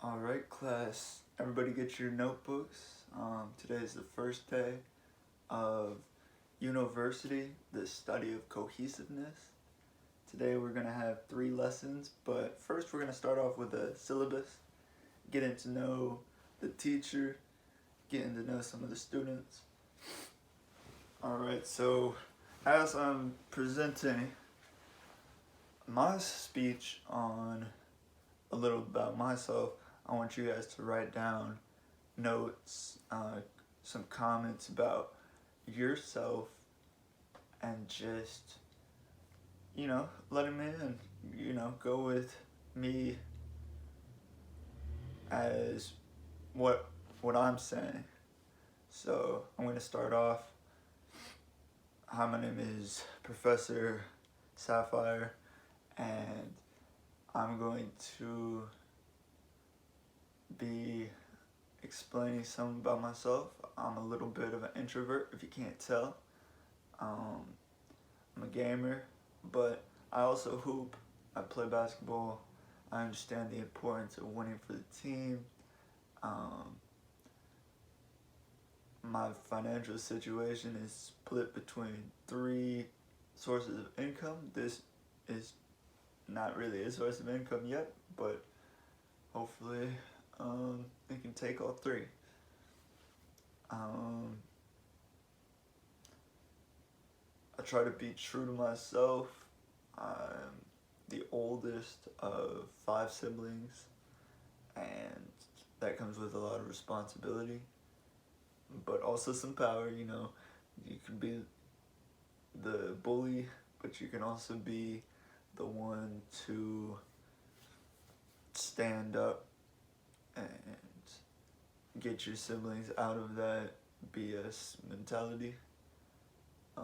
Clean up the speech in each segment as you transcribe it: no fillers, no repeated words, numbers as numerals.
Alright, class, everybody get your notebooks. Today is the first day of UNOVERSITY, the study of cohesiveness. Today we're going to have 3 lessons, but first we're going to start off with a syllabus, getting to know the teacher, getting to know some of the students. Alright, so as I'm presenting my speech on a little about myself, I want you guys to write down notes, some comments about yourself, and just, let them in, go with me as what I'm saying. So I'm going to start off. Hi, my name is Professor Sapphire, and I'm going to be explaining something about myself. I'm a little bit of an introvert, if you can't tell. I'm a gamer, but I also hoop. I play basketball. I understand the importance of winning for the team. My financial situation is split between 3 sources of income. This is not really a source of income yet, but hopefully it can take all 3. I try to be true to myself. I'm the oldest of 5 siblings, and that comes with a lot of responsibility, but also some power. You can be the bully, but you can also be the one to stand up and get your siblings out of that BS mentality. I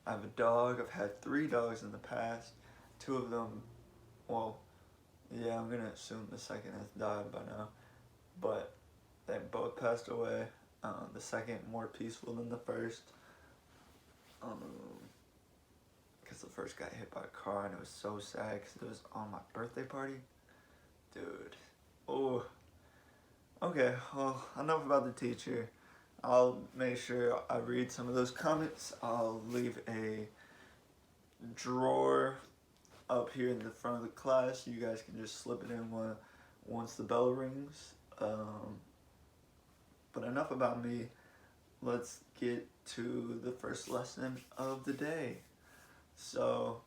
have a dog. I've had 3 dogs in the past. 2 of them, I'm gonna assume the second has died by now, but they both passed away. The second more peaceful than the first, because the first got hit by a car, and it was so sad because it was on my birthday party. Dude. Oh. Okay, well, enough about the teacher. I'll make sure I read some of those comments. I'll leave a drawer up here in the front of the class. You guys can just slip it in once the bell rings. But enough about me. Let's get to the first lesson of the day. So,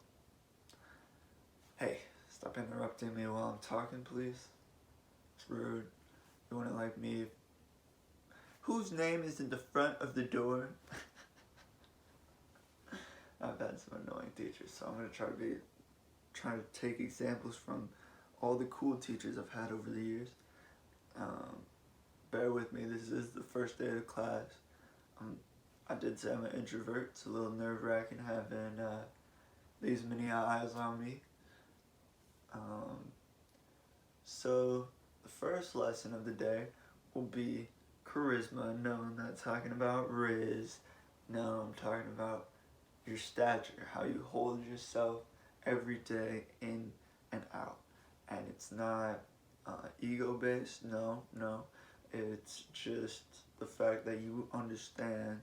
hey, stop interrupting me while I'm talking, please. It's rude. You wouldn't like me. Whose name is in the front of the door? I've had some annoying teachers, so I'm gonna try to take examples from all the cool teachers I've had over the years. Bear with me. This is the first day of class. I did say I'm an introvert. It's a little nerve-wracking having these many eyes on me. So the first lesson of the day will be charisma. No, I'm not talking about Riz. No, I'm talking about your stature, how you hold yourself every day in and out. And it's not ego-based. No. It's just the fact that you understand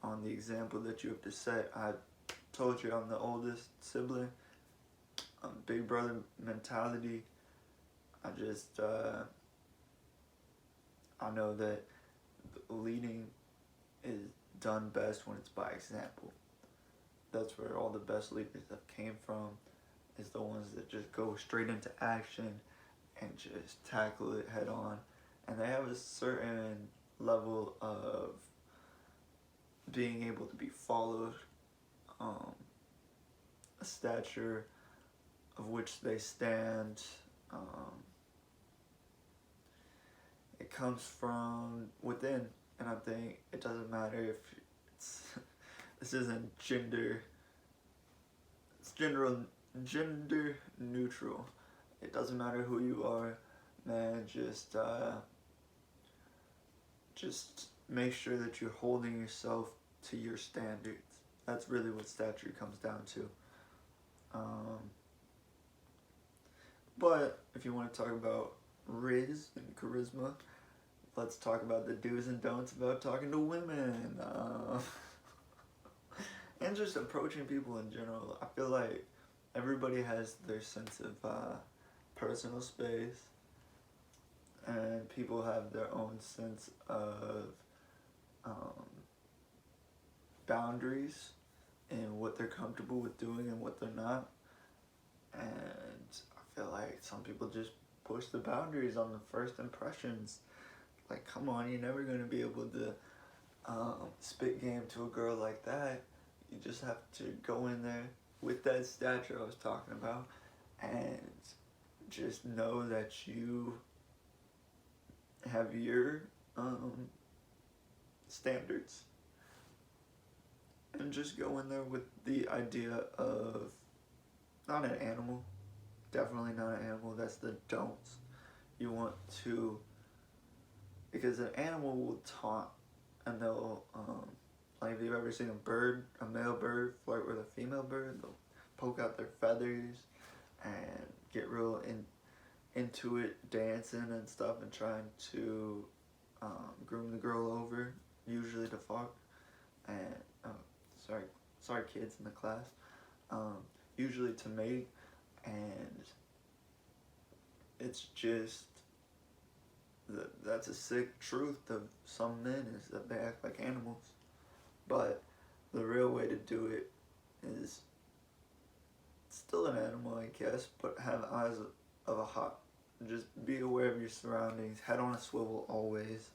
on the example that you have to set. I told you I'm the oldest sibling. Big brother mentality. I know that leading is done best when it's by example. That's where all the best leaders have came from, is the ones that just go straight into action and just tackle it head on. And they have a certain level of being able to be followed, a stature of which they stand. It comes from within, and I think it doesn't matter if it's this isn't gender. It's gender neutral. It doesn't matter who you are, man. Just make sure that you're holding yourself to your standards. That's really what stature comes down to. But if you want to talk about Riz and charisma, let's talk about the do's and don'ts about talking to women. And just approaching people in general. I feel like everybody has their sense of personal space, and people have their own sense of um, boundaries and what they're comfortable with doing and what they're not. And I feel like some people just push the boundaries on the first impressions. Like, come on, you're never going to be able to spit game to a girl like that. You just have to go in there with that stature I was talking about and just know that you have your standards, and just go in there with the idea of not an animal, definitely not an animal. That's the don'ts. You want to, because an animal will taunt, and they'll like, if you've ever seen a male bird flirt with a female bird, they'll poke out their feathers and get real into it, dancing and stuff, and trying to groom the girl over, usually to fuck. And sorry kids in the class, usually to mate. And it's just that's a sick truth of some men, is that they act like animals. But the real way to do it is still an animal, I guess, but have eyes of a hawk. Just be aware of your surroundings, head on a swivel always,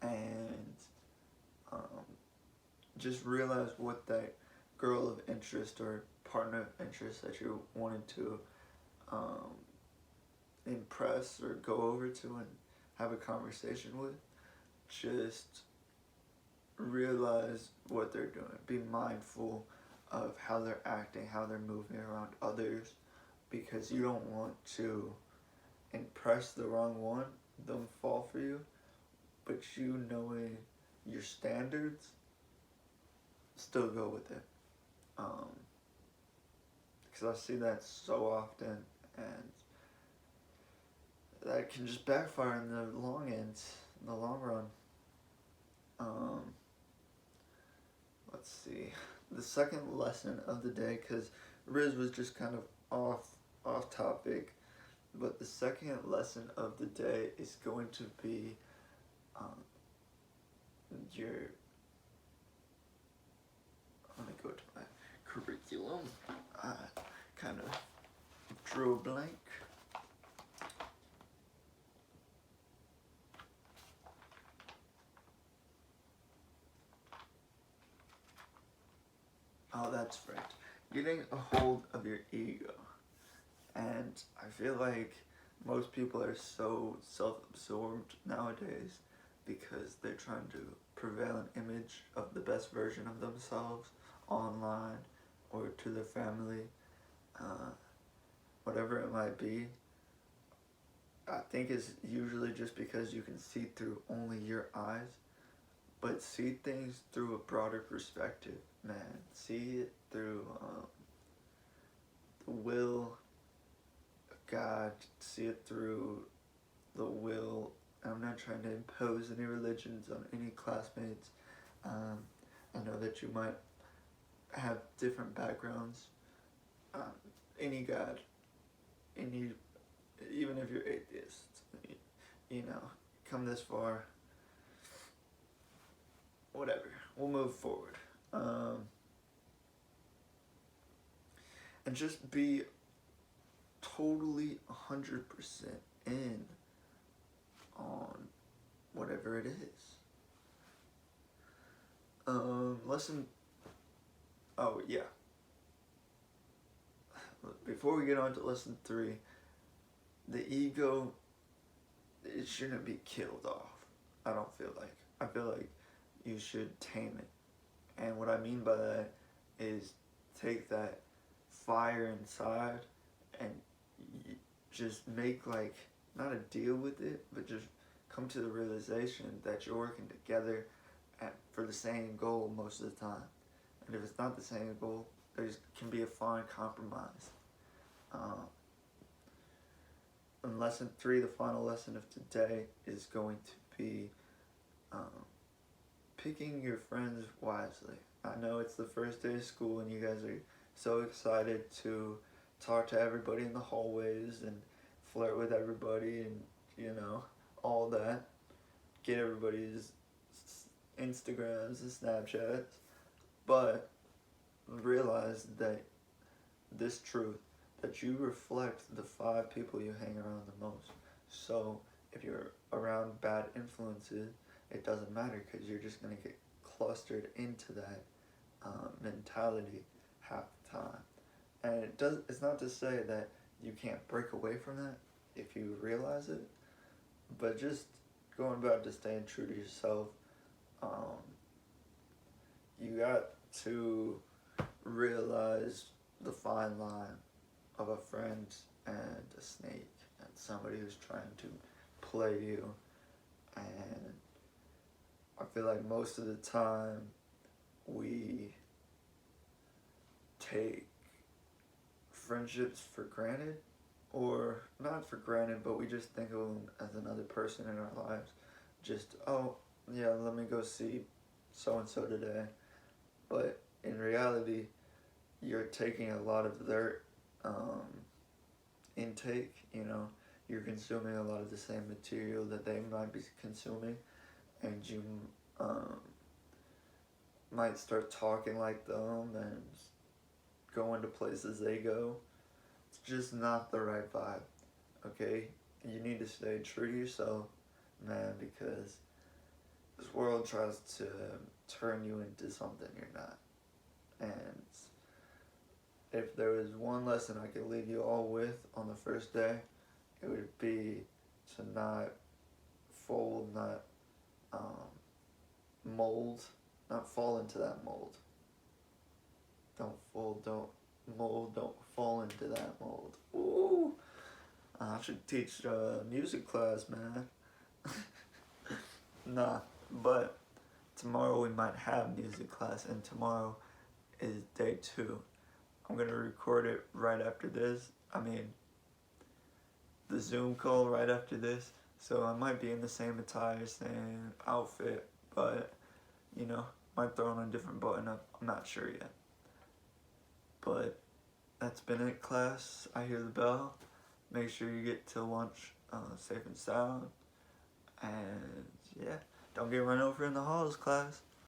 and just realize what that girl of interest or partner of interest that you're wanting to impress or go over to and have a conversation with. Just realize what they're doing. Be mindful of how they're acting, how they're moving around others, because you don't want to impress the wrong one, them fall for you, but you knowing your standards, still go with it. Because I see that so often, and that can just backfire in the long run. Let's see. The second lesson of the day, because Riz was just kind of off topic, but the second lesson of the day is going to be let me go to my curriculum. I kind of drew a blank. Oh, that's right. Getting a hold of your ego. And I feel like most people are so self-absorbed nowadays because they're trying to prevail an image of the best version of themselves online or to their family, whatever it might be. I think it's usually just because you can see through only your eyes, but see things through a broader perspective, man. See it through the will of God. See it through the will. I'm not trying to impose any religions on any classmates. I know that you might have different backgrounds. Any God, even if you're atheist, come this far. Whatever, we'll move forward. And just be totally 100% in on whatever it is. Before we get on to lesson 3, the ego, it shouldn't be killed off. I feel like you should tame it. And what I mean by that is take that fire inside and just make, like, not a deal with it, but just come to the realization that you're working together for the same goal most of the time. And if it's not the same goal, there can be a fine compromise. in lesson 3, the final lesson of today is going to be picking your friends wisely. I know it's the first day of school and you guys are so excited to talk to everybody in the hallways and flirt with everybody and, all that. Get everybody's Instagrams and Snapchats. But realize that this truth, that you reflect the 5 people you hang around the most. So if you're around bad influences, it doesn't matter because you're just going to get clustered into that mentality half the time. And it's not to say that you can't break away from that if you realize it, but just going about to staying true to yourself. You got to realize the fine line of a friend and a snake and somebody who's trying to play you. And I feel like most of the time we take friendships for granted, or not for granted, but we just think of them as another person in our lives. Just, oh yeah, let me go see so-and-so today. But in reality, you're taking a lot of their intake, you're consuming a lot of the same material that they might be consuming, and you might start talking like them and going to places they go. It's just not the right vibe, okay? You need to stay true to yourself, man, because this world tries to turn you into something you're not. And if there was one lesson I could leave you all with on the first day, it would be to not fold, not mold, not fall into that mold. Don't fold, don't mold, don't fall into that mold. Ooh! I should teach music class, man. Nah, but tomorrow we might have music class, and tomorrow is day 2. I'm gonna record it right after this. The Zoom call right after this. So I might be in the same attire, same outfit, but, might throw on a different button up. I'm not sure yet. But that's been it, class. I hear the bell. Make sure you get to lunch safe and sound. And yeah, don't get run over in the halls, class.